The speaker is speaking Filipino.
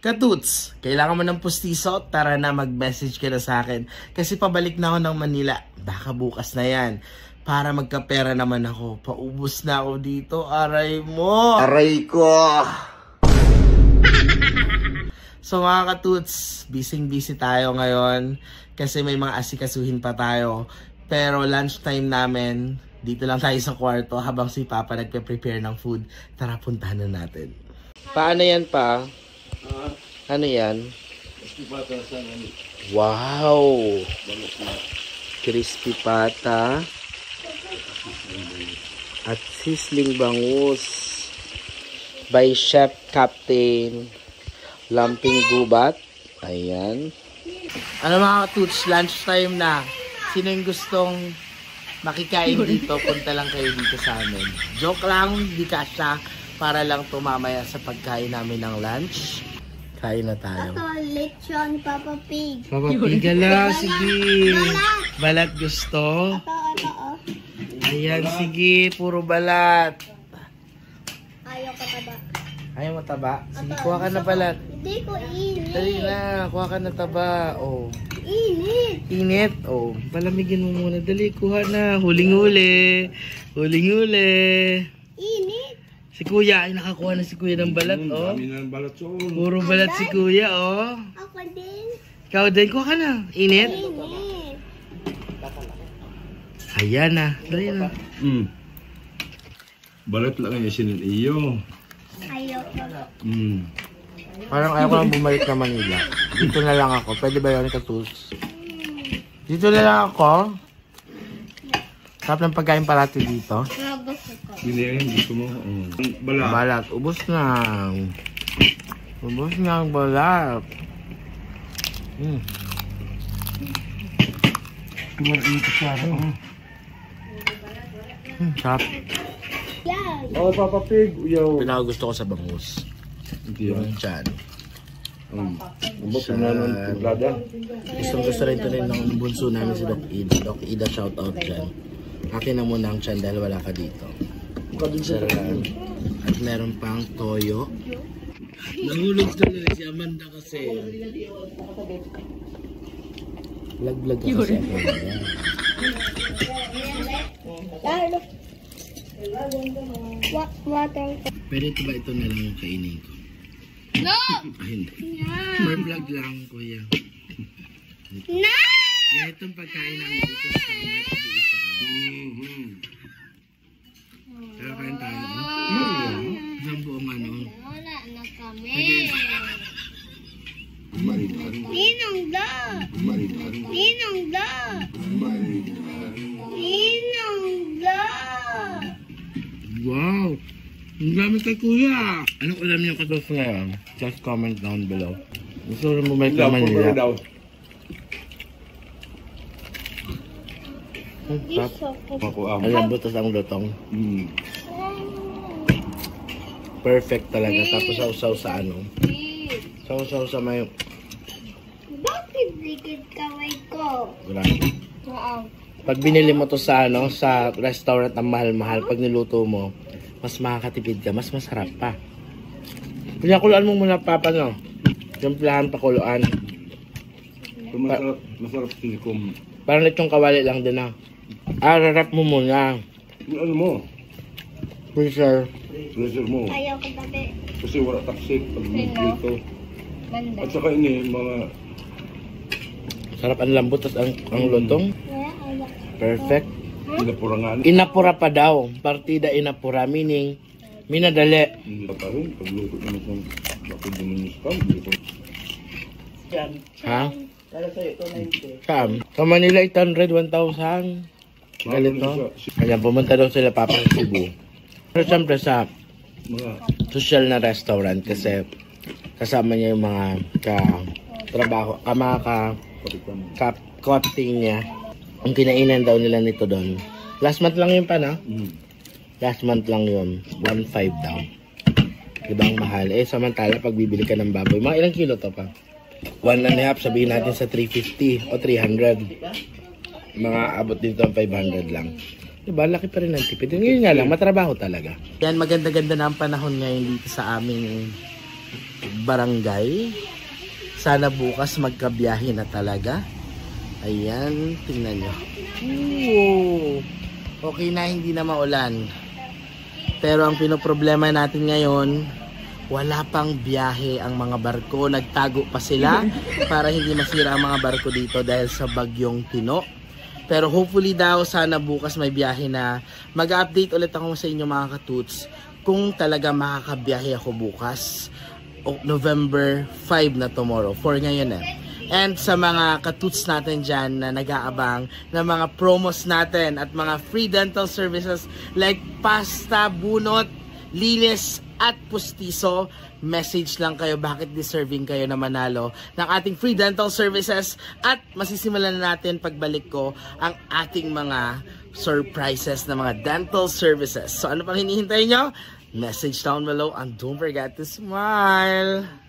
Katuts, kailangan mo ng pustiso? Tara na, mag-message ka na sa akin. Kasi pabalik na ako ng Manila. Baka bukas na yan. Para magkapera naman ako. Paubos na ako dito. Aray mo! Aray ko! So mga katuts, busy tayo ngayon. Kasi may mga asikasuhin pa tayo. Pero lunchtime namin, dito lang tayo sa kwarto habang si Papa nagpe-prepare ng food. Tara, puntahan na natin. Paano yan pa? Ano yan? Wow! Crispy pata. At sizzling bangus. By Chef Captain Lamping Gubat. Ayan. Ano mga katuts, lunchtime na. Sino yung gustong makikain dito? Punta lang kayo dito sa amin. Joke lang, di kasya. Para lang tumamaya sa pagkain namin ng lunch. Kain na tayo. Ito, lechon, Papa Pig. Papa Pig, ala, sige. Balat gusto? Ito, oh. Ayan, sige, puro balat. Ayaw ka taba. Ayaw mo taba? Sige, kuha ka na balat. Hindi ko init. Dali na, kuha ka na taba. Oh. Init. Init? Oh, palamigin mo muna. Dali, kuha na. Huling-huli. Huling-huli. Init. Si Kuya, ay nakakuha na si Kuya ng balat, oh. Dami na ng balat so. Puro balat si Kuya, oh. Ako din. Ikaw din, kuha ka na. Init? Init. Ayan na. Dali na. Balat lang yung sinin iyo. Ayaw ka. Parang ayaw ko lang bumalik na Manila. Dito na lang ako. Pwede ba yun, Katus? Dito na lang ako. Sarap ng pagkain parati dito. Binigyan gusto mo. Balat. Balat. Ubus na. Ubus na ang balat. Kumain ka siya. Sarap. Yan. Oh, Papa Pig. Yo. Pinakagusto ko sa bangus. Yung tiyan. Ubos na ng tuglada. Gusto rin ito rin ng bunso namin si Doc Ida. Doc Ida, shout out dyan. Akin na muna ang tiyan dahil wala ka dito. Sarap. At meron pang toyo. Nahulog tuloy si Amanda kasi. Vlog ka kasi ako. Water. Pero ito ba ito na lang yung kainin ko? No! Hindi. May vlog lang, Kuya. No! Ganitong pagkain namin dito sa summer. Pag-iisa kami. Kaya kain tayo. Isang buong ano. Wala na kami. Marinan. Ninong da! Marinan. Ninong da! Marinan. Ninong da! Wow! Ang dami kay Kuya! Anong ulam niyo Katus ngayon? Just comment down below. Gusto rin mo may kaman nila. Alam butas ang lutong. Perfect talaga. Tapos sausaw sa ano. Sausaw sa may... Bakit ligid kamay ko? Grabe. Wow. Pag binili mo to sa ano, sa restaurant ang mahal-mahal, pag niluto mo, mas makakatipid ka, mas masarap pa. Pinakuluan mo muna, Papa, no? Timplahan, pakuluan. Masarap sinikom. Parang lechong kawali lang din, ah. Rarap mo muna. Ano mo? Freezer. Freezer mo. Ayaw ko tabi. Kasi wala taksik pag dito. At saka ini, mga... Sarap ang lambot, tas ang lutong. Perfect. Inapura nga. Inapura pa daw. Partida inapura, meaning minadali. Hindi pa rin. Pagluto naman ng bakit naman yung spam. Ha? Saan? Sa Manila, 800, 1,000. Ganito. Kaya pumunta daw sila Papa sa Cebu. Pero siyempre sa Mga... social na restaurant kasi kasama niya yung mga ka-trabaho, ka-cutting niya. Ang kinainan daw nila nito doon. Last month lang yun pa, no? Last month lang yun. 1.5 daw. Diba ang mahal? Eh, samantala, pag bibili ka ng baboy, mga ilang kilo to pa? 1.5, sabihin natin sa 350 o 300. Mga abot dito ang 500 lang. Diba, laki pa rin ang tipid. Ngayon nga lang, matrabaho talaga. Yan, maganda-ganda na ang panahon ngayon dito sa aming barangay. Sana bukas magkabiyahe na talaga. Ayan, tingnan nyo. Ooh, okay na, hindi na maulan. Pero ang pinoproblema natin ngayon, wala pang biyahe ang mga barko. Nagtago pa sila para hindi masira ang mga barko dito dahil sa bagyong Tino. Pero hopefully daw, sana bukas may biyahe na. Mag-update ulit ako sa inyo mga katuts kung talaga makakabiyahe ako bukas. November 5 na tomorrow, for ngayon eh. And sa mga katuts natin dyan na nag-aabang ng mga promos natin at mga free dental services like pasta, bunot, linis at pustiso, message lang kayo bakit deserving kayo na manalo ng ating free dental services. At masisimulan na natin pagbalik ko ang ating mga surprises na mga dental services. So ano pang hinihintay nyo? Message down below and don't forget to smile.